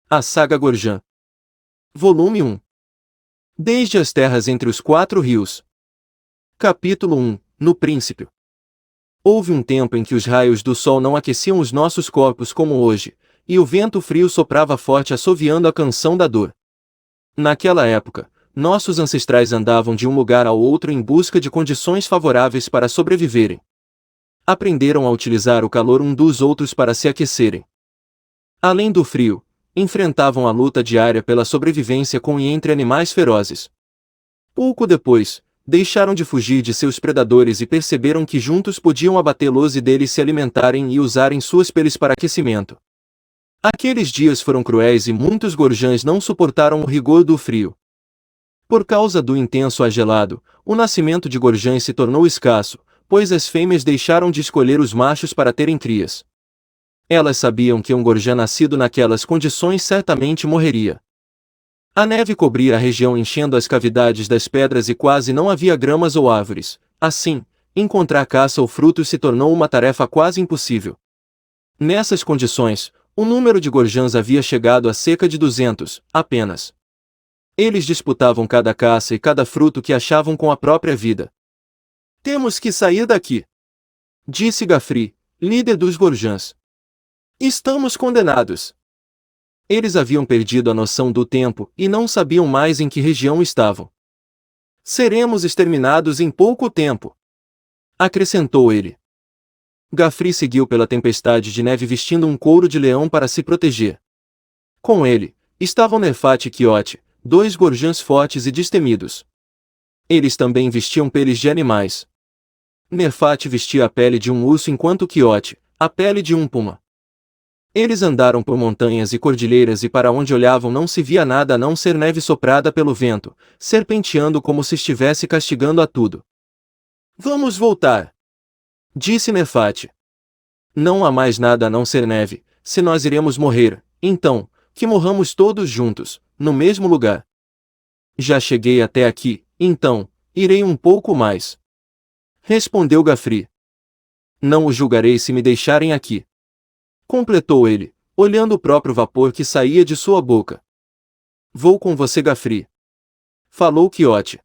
A Saga Gorjã. Volume 1. Desde as terras entre os quatro rios. Capítulo 1. No princípio. Houve um tempo em que os raios do sol não aqueciam os nossos corpos como hoje, e o vento frio soprava forte assoviando a canção da dor. Naquela época, nossos ancestrais andavam de um lugar ao outro em busca de condições favoráveis para sobreviverem. Aprenderam a utilizar o calor um dos outros para se aquecerem. Além do frio, enfrentavam a luta diária pela sobrevivência com e entre animais ferozes. Pouco depois, deixaram de fugir de seus predadores e perceberam que juntos podiam abatê-los e deles se alimentarem e usarem suas peles para aquecimento. Aqueles dias foram cruéis e muitos gorjãs não suportaram o rigor do frio. Por causa do intenso ar gelado, o nascimento de gorjãs se tornou escasso, pois as fêmeas deixaram de escolher os machos para terem crias. Elas sabiam que um gorjã nascido naquelas condições certamente morreria. A neve cobria a região enchendo as cavidades das pedras e quase não havia gramas ou árvores. Assim, encontrar caça ou frutos se tornou uma tarefa quase impossível. Nessas condições, o número de gorjãs havia chegado a cerca de 200, apenas. Eles disputavam cada caça e cada fruto que achavam com a própria vida. "Temos que sair daqui", disse Gafri, líder dos gorjãs. "Estamos condenados." Eles haviam perdido a noção do tempo e não sabiam mais em que região estavam. "Seremos exterminados em pouco tempo", acrescentou ele. Gafri seguiu pela tempestade de neve vestindo um couro de leão para se proteger. Com ele, estavam Nefat e Quiote, dois gorjãs fortes e destemidos. Eles também vestiam peles de animais. Nefat vestia a pele de um urso enquanto Quiote, a pele de um puma. Eles andaram por montanhas e cordilheiras e para onde olhavam não se via nada a não ser neve soprada pelo vento, serpenteando como se estivesse castigando a tudo. "Vamos voltar", disse Nefat. "Não há mais nada a não ser neve, se nós iremos morrer, então, que morramos todos juntos, no mesmo lugar. Já cheguei até aqui, então, irei um pouco mais", respondeu Gafri. "Não o julgarei se me deixarem aqui", completou ele, olhando o próprio vapor que saía de sua boca. "Vou com você, Gafri", falou Quiote.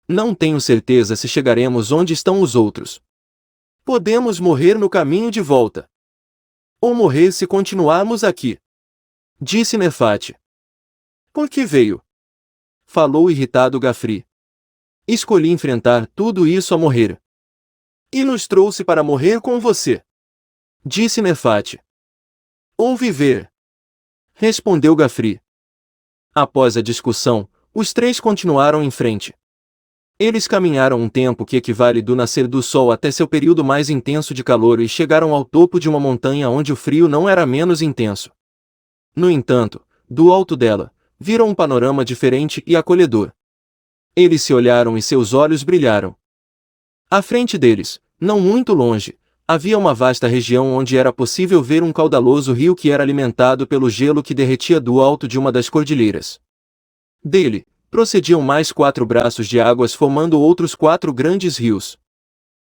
"Não tenho certeza se chegaremos onde estão os outros. Podemos morrer no caminho de volta. Ou morrer se continuarmos aqui", disse Nefat. "Por que veio?", falou irritado Gafri. "Escolhi enfrentar tudo isso a morrer." "E nos trouxe para morrer com você", disse Nefat. "Ou viver", respondeu Gafri. Após a discussão, os três continuaram em frente. Eles caminharam um tempo que equivale do nascer do sol até seu período mais intenso de calor e chegaram ao topo de uma montanha onde o frio não era menos intenso. No entanto, do alto dela, viram um panorama diferente e acolhedor. Eles se olharam e seus olhos brilharam. À frente deles, não muito longe, havia uma vasta região onde era possível ver um caudaloso rio que era alimentado pelo gelo que derretia do alto de uma das cordilheiras. Dele, procediam mais 4 braços de águas formando outros 4 grandes rios.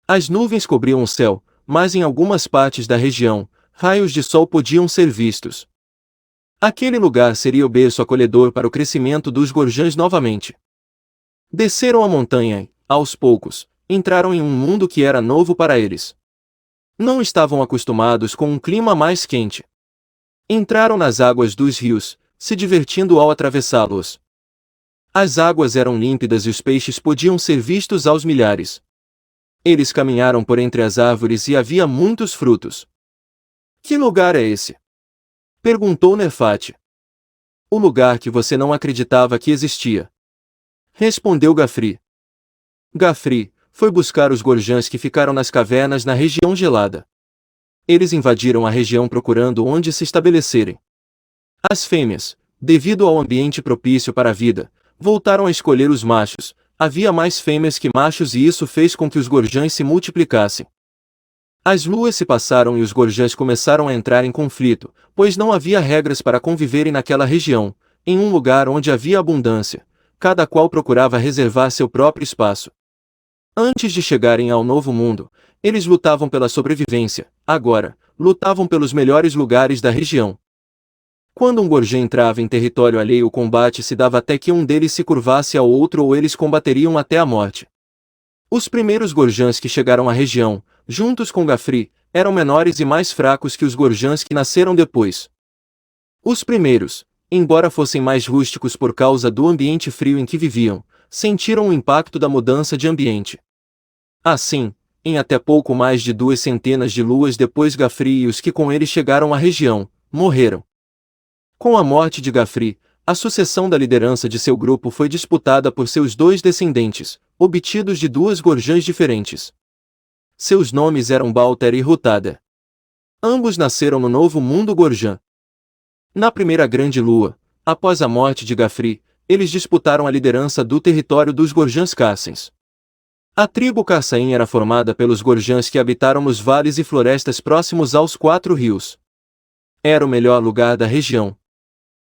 As nuvens cobriam o céu, mas em algumas partes da região, raios de sol podiam ser vistos. Aquele lugar seria o berço acolhedor para o crescimento dos gorjãs novamente. Desceram a montanha e, aos poucos, entraram em um mundo que era novo para eles. Não estavam acostumados com um clima mais quente. Entraram nas águas dos rios, se divertindo ao atravessá-los. As águas eram límpidas e os peixes podiam ser vistos aos milhares. Eles caminharam por entre as árvores e havia muitos frutos. "Que lugar é esse?", perguntou Nefat. "O lugar que você não acreditava que existia", respondeu Gafri. Gafri foi buscar os gorjãs que ficaram nas cavernas na região gelada. Eles invadiram a região procurando onde se estabelecerem. As fêmeas, devido ao ambiente propício para a vida, voltaram a escolher os machos. Havia mais fêmeas que machos e isso fez com que os gorjãs se multiplicassem. As luas se passaram e os gorjãs começaram a entrar em conflito, pois não havia regras para conviverem naquela região, em um lugar onde havia abundância. Cada qual procurava reservar seu próprio espaço. Antes de chegarem ao novo mundo, eles lutavam pela sobrevivência, agora, lutavam pelos melhores lugares da região. Quando um Gorjã entrava em território alheio, o combate se dava até que um deles se curvasse ao outro ou eles combateriam até a morte. Os primeiros Gorjãs que chegaram à região, juntos com Gafri, eram menores e mais fracos que os Gorjãs que nasceram depois. Os primeiros, embora fossem mais rústicos por causa do ambiente frio em que viviam, sentiram o impacto da mudança de ambiente. Assim, em até pouco mais de 200 de luas depois, Gafri e os que com ele chegaram à região, morreram. Com a morte de Gafri, a sucessão da liderança de seu grupo foi disputada por seus dois descendentes, obtidos de duas Gorjãs diferentes. Seus nomes eram Balter e Rutada. Ambos nasceram no Novo Mundo Gorjã. Na primeira Grande Lua, após a morte de Gafri, eles disputaram a liderança do território dos Gorjãs Cassens. A tribo Cassaim era formada pelos Gorjãs que habitaram nos vales e florestas próximos aos 4 rios. Era o melhor lugar da região.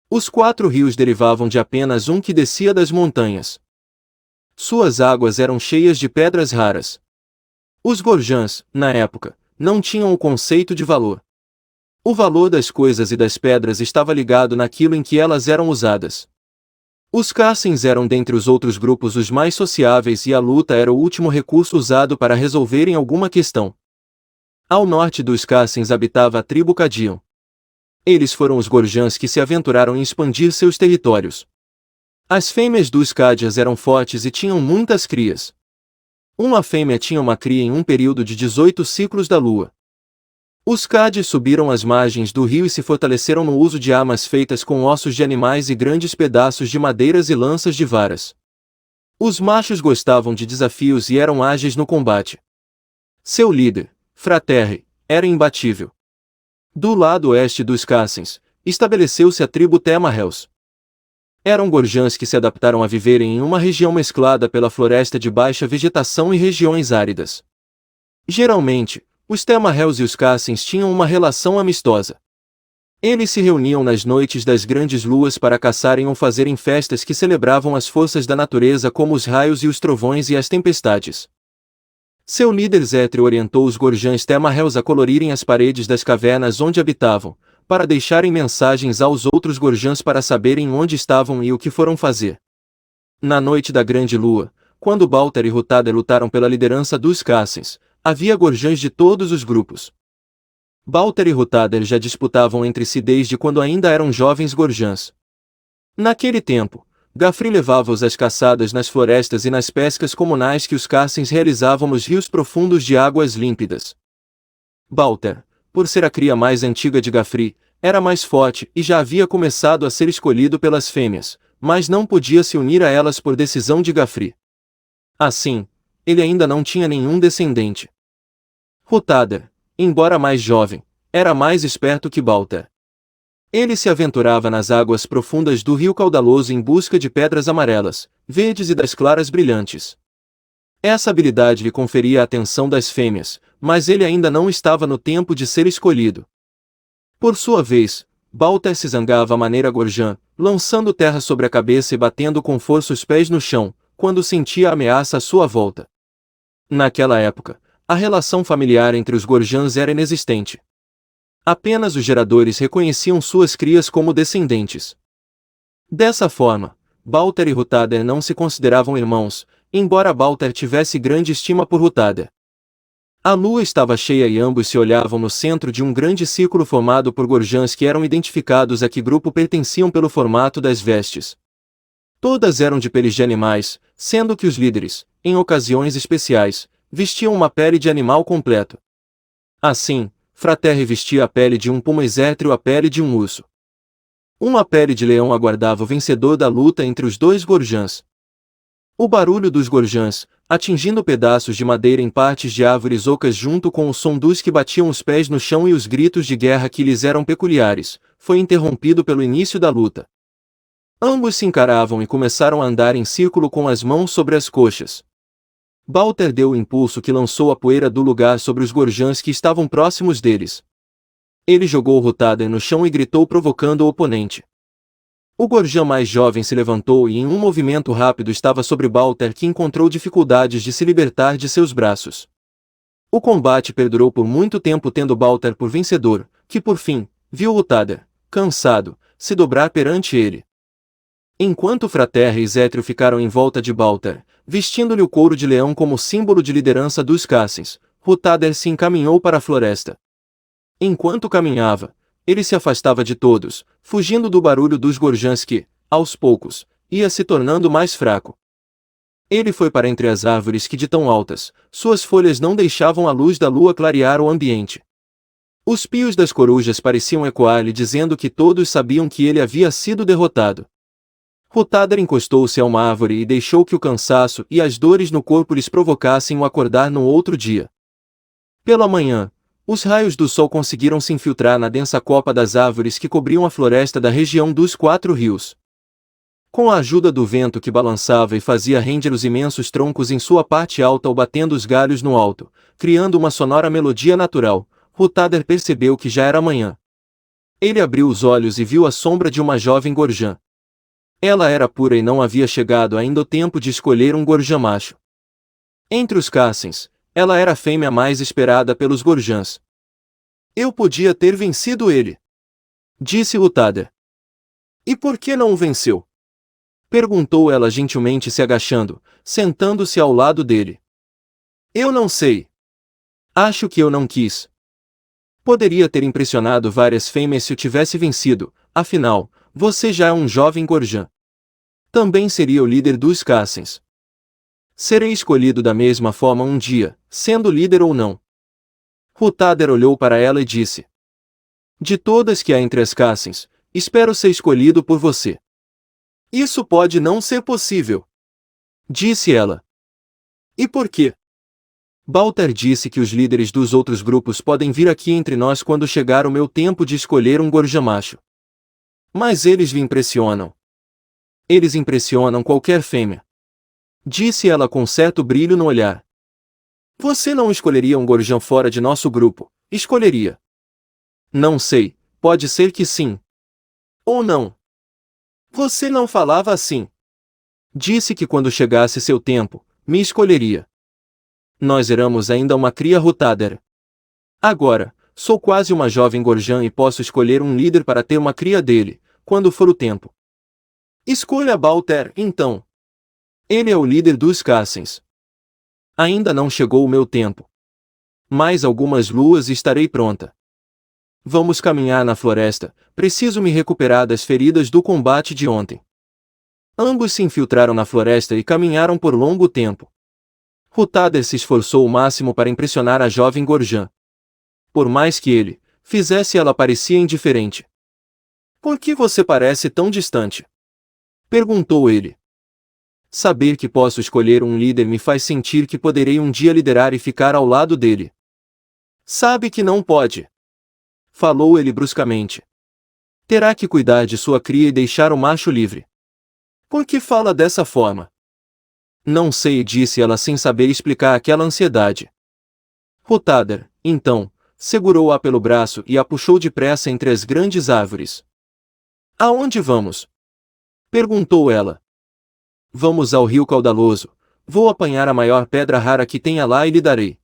Os 4 rios derivavam de apenas um que descia das montanhas. Suas águas eram cheias de pedras raras. Os Gorjãs, na época, não tinham o conceito de valor. O valor das coisas e das pedras estava ligado naquilo em que elas eram usadas. Os Cassens eram dentre os outros grupos os mais sociáveis e a luta era o último recurso usado para resolverem alguma questão. Ao norte dos Cassens habitava a tribo Cadion. Eles foram os Gorjãs que se aventuraram em expandir seus territórios. As fêmeas dos Cádias eram fortes e tinham muitas crias. Uma fêmea tinha uma cria em um período de 18 ciclos da lua. Os Cádias subiram as margens do rio e se fortaleceram no uso de armas feitas com ossos de animais e grandes pedaços de madeiras e lanças de varas. Os machos gostavam de desafios e eram ágeis no combate. Seu líder, Fraterre, era imbatível. Do lado oeste dos Cassens, estabeleceu-se a tribo Temarrels. Eram Gorjãs que se adaptaram a viverem em uma região mesclada pela floresta de baixa vegetação e regiões áridas. Geralmente, os Temarrels e os Cassens tinham uma relação amistosa. Eles se reuniam nas noites das grandes luas para caçarem ou fazerem festas que celebravam as forças da natureza como os raios e os trovões e as tempestades. Seu líder Zétre orientou os Gorjãs Temarrels a colorirem as paredes das cavernas onde habitavam, para deixarem mensagens aos outros Gorjãs para saberem onde estavam e o que foram fazer. Na noite da grande lua, quando Balter e Rutada lutaram pela liderança dos Cassens, havia Gorjãs de todos os grupos. Balter e Rutada já disputavam entre si desde quando ainda eram jovens Gorjãs. Naquele tempo, Gafri levava-os às caçadas nas florestas e nas pescas comunais que os Cassens realizavam nos rios profundos de águas límpidas. Balter, por ser a cria mais antiga de Gafri, era mais forte e já havia começado a ser escolhido pelas fêmeas, mas não podia se unir a elas por decisão de Gafri. Assim, ele ainda não tinha nenhum descendente. Rutada, embora mais jovem, era mais esperto que Balter. Ele se aventurava nas águas profundas do rio caudaloso em busca de pedras amarelas, verdes e das claras brilhantes. Essa habilidade lhe conferia a atenção das fêmeas, mas ele ainda não estava no tempo de ser escolhido. Por sua vez, Balter se zangava à maneira Gorjã, lançando terra sobre a cabeça e batendo com força os pés no chão, quando sentia a ameaça à sua volta. Naquela época, a relação familiar entre os Gorjãs era inexistente. Apenas os geradores reconheciam suas crias como descendentes. Dessa forma, Balter e Rutada não se consideravam irmãos, embora Balter tivesse grande estima por Rutada. A lua estava cheia e ambos se olhavam no centro de um grande círculo formado por Gorjãs que eram identificados a que grupo pertenciam pelo formato das vestes. Todas eram de peles de animais, sendo que os líderes, em ocasiões especiais, vestiam uma pele de animal completo. Assim, Fraterre vestia a pele de um puma e Zétrio a pele de um urso. Uma pele de leão aguardava o vencedor da luta entre os dois Gorjãs. O barulho dos Gorjãs, atingindo pedaços de madeira em partes de árvores ocas junto com o som dos que batiam os pés no chão e os gritos de guerra que lhes eram peculiares, foi interrompido pelo início da luta. Ambos se encaravam e começaram a andar em círculo com as mãos sobre as coxas. Balter deu o impulso que lançou a poeira do lugar sobre os Gorjãs que estavam próximos deles. Ele jogou Rutada no chão e gritou provocando o oponente. O Gorjã mais jovem se levantou e em um movimento rápido estava sobre Balter que encontrou dificuldades de se libertar de seus braços. O combate perdurou por muito tempo tendo Balter por vencedor, que por fim, viu Rutada, cansado, se dobrar perante ele. Enquanto Fraterra e Zétrio ficaram em volta de Balter, vestindo-lhe o couro de leão como símbolo de liderança dos Cassins, Rutader se encaminhou para a floresta. Enquanto caminhava, ele se afastava de todos, fugindo do barulho dos gorjãs que, aos poucos, ia se tornando mais fraco. Ele foi para entre as árvores que de tão altas, suas folhas não deixavam a luz da lua clarear o ambiente. Os pios das corujas pareciam ecoar-lhe dizendo que todos sabiam que ele havia sido derrotado. Rutader encostou-se a uma árvore e deixou que o cansaço e as dores no corpo lhes provocassem o acordar no outro dia. Pela manhã, os raios do sol conseguiram se infiltrar na densa copa das árvores que cobriam a floresta da região dos 4 rios. Com a ajuda do vento que balançava e fazia render os imensos troncos em sua parte alta ou batendo os galhos no alto, criando uma sonora melodia natural, Rutader percebeu que já era manhã. Ele abriu os olhos e viu a sombra de uma jovem gorjã. Ela era pura e não havia chegado ainda o tempo de escolher um gorjã macho. Entre os Cassins, ela era a fêmea mais esperada pelos gorjãs. Eu podia ter vencido ele, disse Rutader. E por que não o venceu? Perguntou ela gentilmente se agachando, sentando-se ao lado dele. Eu não sei. Acho que eu não quis. Poderia ter impressionado várias fêmeas se o tivesse vencido, afinal, você já é um jovem gorjã. Também seria o líder dos Cassins. Serei escolhido da mesma forma um dia, sendo líder ou não. Rutader olhou para ela e disse: de todas que há entre as Cassins, espero ser escolhido por você. Isso pode não ser possível, disse ela. E por quê? Balter disse que os líderes dos outros grupos podem vir aqui entre nós quando chegar o meu tempo de escolher um gorjã macho. Mas eles me impressionam. Eles impressionam qualquer fêmea, disse ela com certo brilho no olhar. Você não escolheria um gorjão fora de nosso grupo, escolheria? Não sei, pode ser que sim. Ou não. Você não falava assim. Disse que quando chegasse seu tempo, me escolheria. Nós éramos ainda uma cria Rutader. Agora, sou quase uma jovem gorjã e posso escolher um líder para ter uma cria dele, quando for o tempo. Escolha Balter, então. Ele é o líder dos Cassins. Ainda não chegou o meu tempo. Mais algumas luas e estarei pronta. Vamos caminhar na floresta, preciso me recuperar das feridas do combate de ontem. Ambos se infiltraram na floresta e caminharam por longo tempo. Rutader se esforçou o máximo para impressionar a jovem gorjã. Por mais que ele fizesse, ela parecia indiferente. Por que você parece tão distante? Perguntou ele. Saber que posso escolher um líder me faz sentir que poderei um dia liderar e ficar ao lado dele. Sabe que não pode. Falou ele bruscamente. Terá que cuidar de sua cria e deixar o macho livre. Por que fala dessa forma? Não sei, disse ela sem saber explicar aquela ansiedade. Rutader, então, segurou-a pelo braço e a puxou depressa entre as grandes árvores. Aonde vamos? Perguntou ela. Vamos ao rio caudaloso. Vou apanhar a maior pedra rara que tenha lá e lhe darei.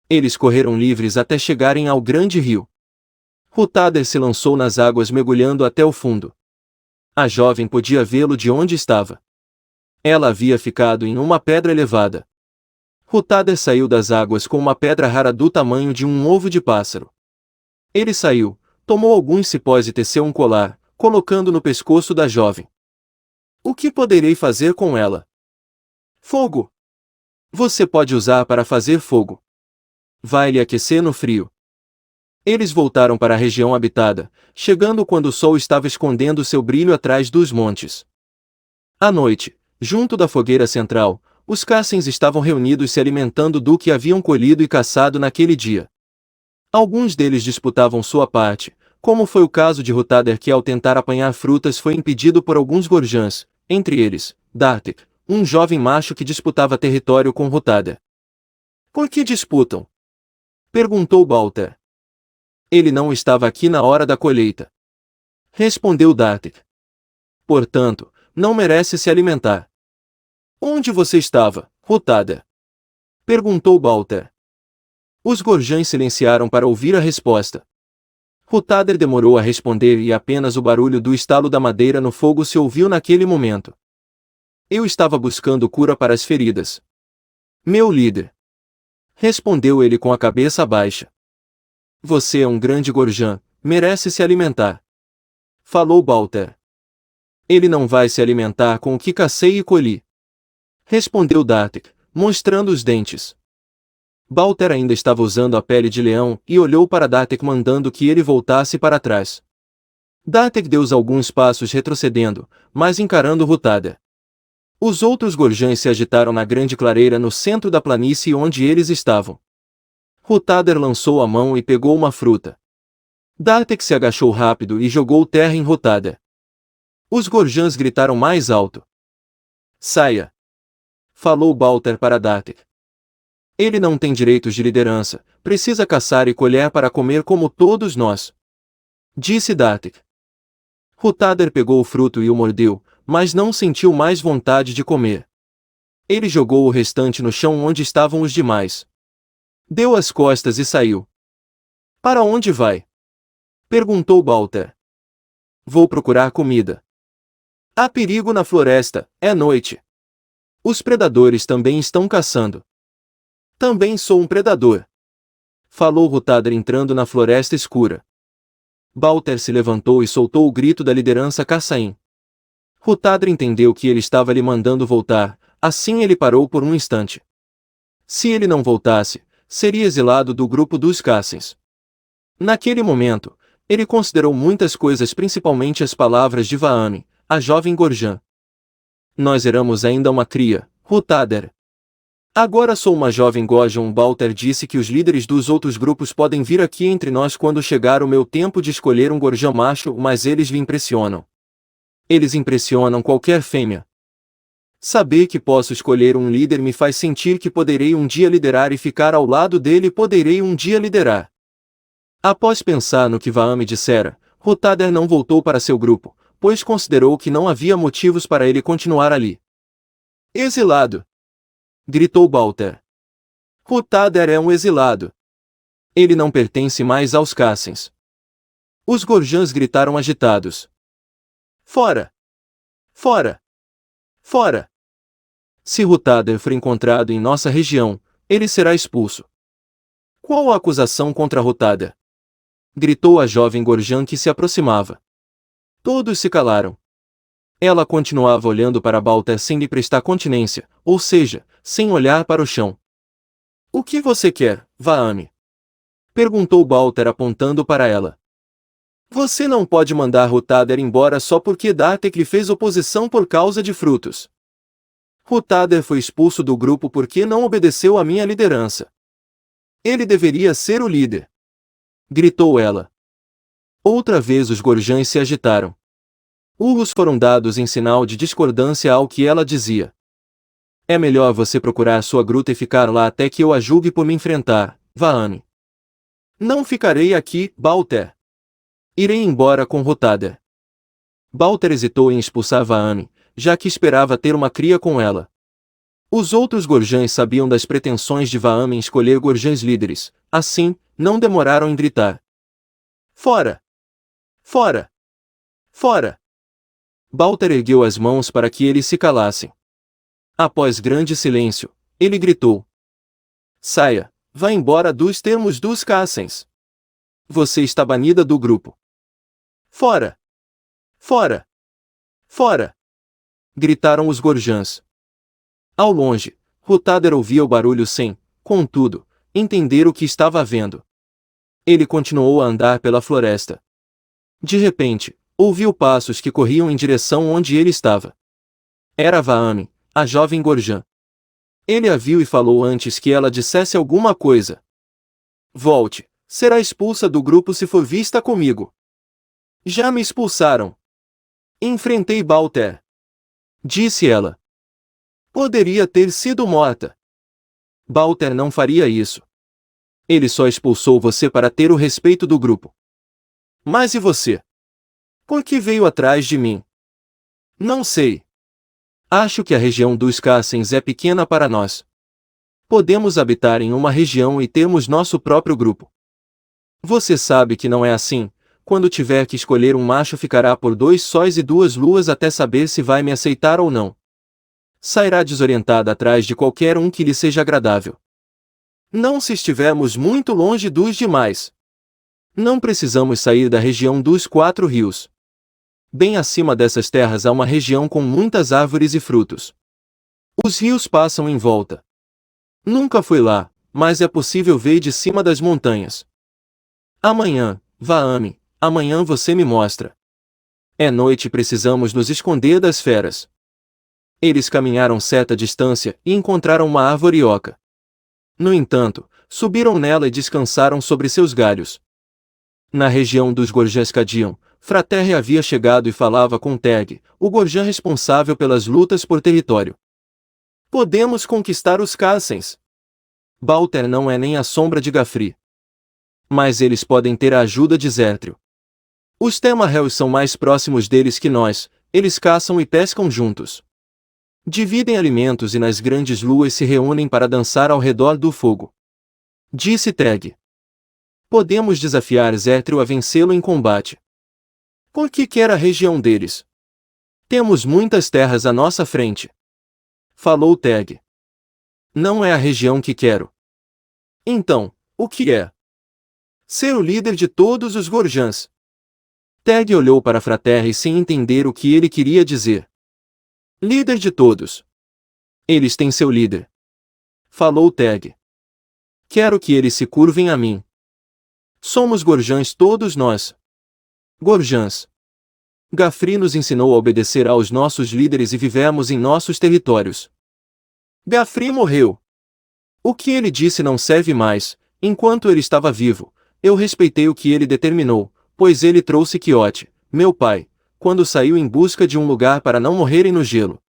Eles correram livres até chegarem ao grande rio. Rutader se lançou nas águas mergulhando até o fundo. A jovem podia vê-lo de onde estava. Ela havia ficado em uma pedra elevada. Rutader saiu das águas com uma pedra rara do tamanho de um ovo de pássaro. Ele saiu, tomou alguns cipós e teceu um colar, colocando no pescoço da jovem. O que poderei fazer com ela? Fogo! Você pode usar para fazer fogo. Vai lhe aquecer no frio. Eles voltaram para a região habitada, chegando quando o sol estava escondendo seu brilho atrás dos montes. À noite, junto da fogueira central, os Cassins estavam reunidos se alimentando do que haviam colhido e caçado naquele dia. Alguns deles disputavam sua parte, como foi o caso de Rutader, que ao tentar apanhar frutas foi impedido por alguns gorjãs, entre eles, Dartek, um jovem macho que disputava território com Rutader. Por que disputam? Perguntou Balter. Ele não estava aqui na hora da colheita. Respondeu Dartek. Portanto, não merece se alimentar. Onde você estava, Rutader? Perguntou Balter. Os gorjãs silenciaram para ouvir a resposta. Hutader demorou a responder e apenas o barulho do estalo da madeira no fogo se ouviu naquele momento. Eu estava buscando cura para as feridas. Meu líder. Respondeu ele com a cabeça baixa. Você é um grande Gorjan, merece se alimentar. Falou Balter. Ele não vai se alimentar com o que cacei e colhi. Respondeu Datek, mostrando os dentes. Balter ainda estava usando a pele de leão e olhou para Datek mandando que ele voltasse para trás. Datek deu alguns passos retrocedendo, mas encarando Hutader. Os outros gorjães se agitaram na grande clareira no centro da planície onde eles estavam. Hutader lançou a mão e pegou uma fruta. Datek se agachou rápido e jogou terra em Hutader. Os gorjãs gritaram mais alto. Saia! Falou Balter para Datek. Ele não tem direitos de liderança, precisa caçar e colher para comer como todos nós. Disse Datek. Hutader pegou o fruto e o mordeu, mas não sentiu mais vontade de comer. Ele jogou o restante no chão onde estavam os demais. Deu as costas e saiu. Para onde vai? Perguntou Balter. Vou procurar comida. Há perigo na floresta, é noite. Os predadores também estão caçando. Também sou um predador. Falou Hutader entrando na floresta escura. Balter se levantou e soltou o grito da liderança Caçaim. Hutader entendeu que ele estava lhe mandando voltar, assim ele parou por um instante. Se ele não voltasse, seria exilado do grupo dos Caçens. Naquele momento, ele considerou muitas coisas, principalmente as palavras de Vaami, a jovem Gorjan. Nós éramos ainda uma cria, Hutader. Agora sou uma jovem Gorjan. Balter disse que os líderes dos outros grupos podem vir aqui entre nós quando chegar o meu tempo de escolher um Gorjan macho, mas eles lhe impressionam. Eles impressionam qualquer fêmea. Saber que posso escolher um líder me faz sentir que poderei um dia liderar e ficar ao lado dele poderei um dia liderar. Após pensar no que Vaami dissera, Hutader não voltou para seu grupo, pois considerou que não havia motivos para ele continuar ali. Exilado! Gritou Balter. Hutader é um exilado. Ele não pertence mais aos Cassens. Os Gorjans gritaram agitados. Fora! Fora! Fora! Se Hutader for encontrado em nossa região, ele será expulso. Qual a acusação contra Hutader? Gritou a jovem Gorjan que se aproximava. Todos se calaram. Ela continuava olhando para Balter sem lhe prestar continência, ou seja, sem olhar para o chão. O que você quer, Vaami? Perguntou Balter apontando para ela. Você não pode mandar Hutader embora só porque Datek lhe fez oposição por causa de frutos. Hutader foi expulso do grupo porque não obedeceu à minha liderança. Ele deveria ser o líder. Gritou ela. Outra vez os Gorjães se agitaram. Urros foram dados em sinal de discordância ao que ela dizia. É melhor você procurar sua gruta e ficar lá até que eu a julgue por me enfrentar, Vaami. Não ficarei aqui, Balter. Irei embora com Hutader. Balter hesitou em expulsar Vaami, já que esperava ter uma cria com ela. Os outros Gorjães sabiam das pretensões de Vaami em escolher Gorjães líderes, assim, não demoraram em gritar. Fora! Fora! Fora! Balter ergueu as mãos para que eles se calassem. Após grande silêncio, ele gritou. Saia, vá embora dos termos dos Cassens. Você está banida do grupo. Fora! Fora! Fora! Gritaram os Gorjãs. Ao longe, Hutader ouvia o barulho sem, contudo, entender o que estava havendo. Ele continuou a andar pela floresta. De repente, ouviu passos que corriam em direção onde ele estava. Era Vaami, a jovem Gorjan. Ele a viu e falou antes que ela dissesse alguma coisa. Volte, será expulsa do grupo se for vista comigo. Já me expulsaram. Enfrentei Balter. Disse ela. Poderia ter sido morta. Balter não faria isso. Ele só expulsou você para ter o respeito do grupo. Mas e você? Por que veio atrás de mim? Não sei. Acho que a região dos Cassens é pequena para nós. Podemos habitar em uma região e termos nosso próprio grupo. Você sabe que não é assim, Quando tiver que escolher um macho ficará por 2 sóis e 2 luas até saber se vai me aceitar ou não. Sairá desorientada atrás de qualquer um que lhe seja agradável. Não se estivermos muito longe dos demais. Não precisamos sair da região dos 4 rios. Bem acima dessas terras há uma região com muitas árvores e frutos. Os rios passam em volta. Nunca fui lá, mas é possível ver de cima das montanhas. Amanhã, vá-me, amanhã você me mostra. É noite e precisamos nos esconder das feras. Eles caminharam certa distância e encontraram uma árvore oca. No entanto, subiram nela e descansaram sobre seus galhos. Na região dos Gorjãs Cadiam, Fraterre havia chegado e falava com Teg, o Gorjã responsável pelas lutas por território. Podemos conquistar os Cassens. Balter não é nem a sombra de Gafri. Mas eles podem ter a ajuda de Zértrio. Os Temarréus são mais próximos deles que nós, eles caçam e pescam juntos. Dividem alimentos e nas grandes luas se reúnem para dançar ao redor do fogo. Disse Teg. Podemos desafiar Zértrio a vencê-lo em combate. Por que quer a região deles? Temos muitas terras à nossa frente. Falou Teg. Não é a região que quero. Então, o que é? Ser o líder de todos os Gorjãs. Teg olhou para Fraterre sem entender o que ele queria dizer. Líder de todos. Eles têm seu líder. Falou Teg. Quero que eles se curvem a mim. Somos Gorjãs todos nós. Gorjãs. Gafri nos ensinou a obedecer aos nossos líderes e vivemos em nossos territórios. Gafri morreu. O que ele disse não serve mais. Enquanto ele estava vivo, eu respeitei o que ele determinou, pois ele trouxe Quiote, meu pai, quando saiu em busca de um lugar para não morrerem no gelo.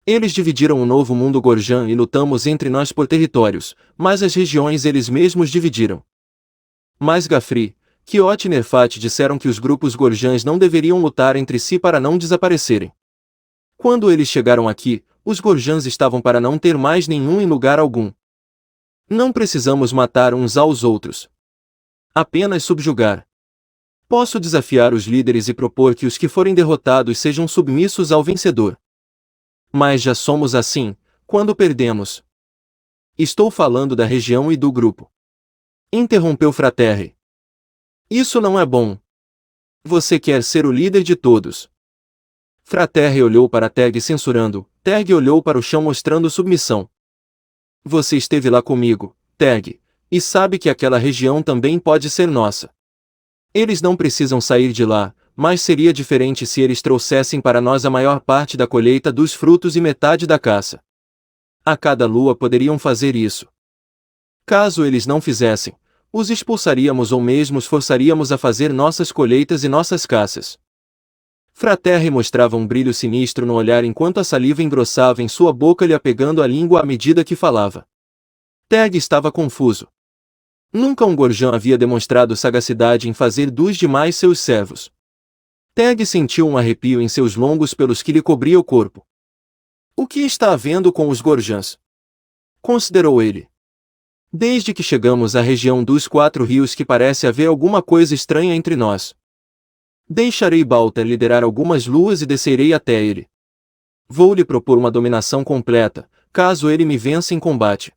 Eles dividiram o novo mundo Gorjã e lutamos entre nós por territórios, mas as regiões eles mesmos dividiram. Mas Gafri, Quiote e Nerfat disseram que os grupos Gorjãs não deveriam lutar entre si para não desaparecerem. Quando eles chegaram aqui, os Gorjãs estavam para não ter mais nenhum em lugar algum. Não precisamos matar uns aos outros. Apenas subjugar. Posso desafiar os líderes e propor que os que forem derrotados sejam submissos ao vencedor. Mas já somos assim, quando perdemos. Estou falando da região e do grupo. Interrompeu Fraterre. Isso não é bom. Você quer ser o líder de todos. Fraterre olhou para Teg censurando, Teg olhou para o chão mostrando submissão. Você esteve lá comigo, Teg, e sabe que aquela região também pode ser nossa. Eles não precisam sair de lá, mas seria diferente se eles trouxessem para nós a maior parte da colheita dos frutos e metade da caça. A cada lua poderiam fazer isso. Caso eles não fizessem, os expulsaríamos ou mesmo os forçaríamos a fazer nossas colheitas e nossas caças. Fraterre mostrava um brilho sinistro no olhar enquanto a saliva engrossava em sua boca lhe apegando a língua à medida que falava. Teg estava confuso. Nunca um Gorjã havia demonstrado sagacidade em fazer dos demais seus servos. Teg sentiu um arrepio em seus longos pelos que lhe cobria o corpo. O que está havendo com os Gorjãs? Considerou ele. Desde que chegamos à região dos 4 rios que parece haver alguma coisa estranha entre nós. Deixarei Balter liderar algumas luas e descerei até ele. Vou lhe propor uma dominação completa, caso ele me vença em combate.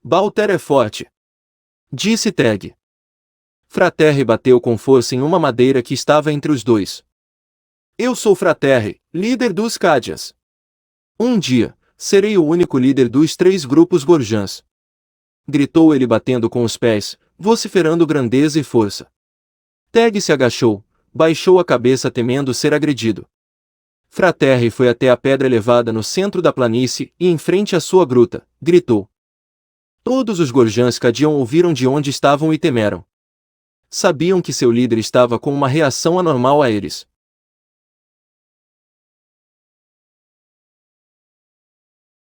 Balter é forte. Disse Teg. Fraterre bateu com força em uma madeira que estava entre os dois. Eu sou Fraterre, líder dos Cádias. Um dia, serei o único líder dos 3 grupos Gorjãs. Gritou ele batendo com os pés, vociferando grandeza e força. Teg se agachou, baixou a cabeça temendo ser agredido. Fraterre foi até a pedra elevada no centro da planície e em frente à sua gruta, gritou. Todos os Gorjãs Cadiam ouviram de onde estavam e temeram. Sabiam que seu líder estava com uma reação anormal a eles.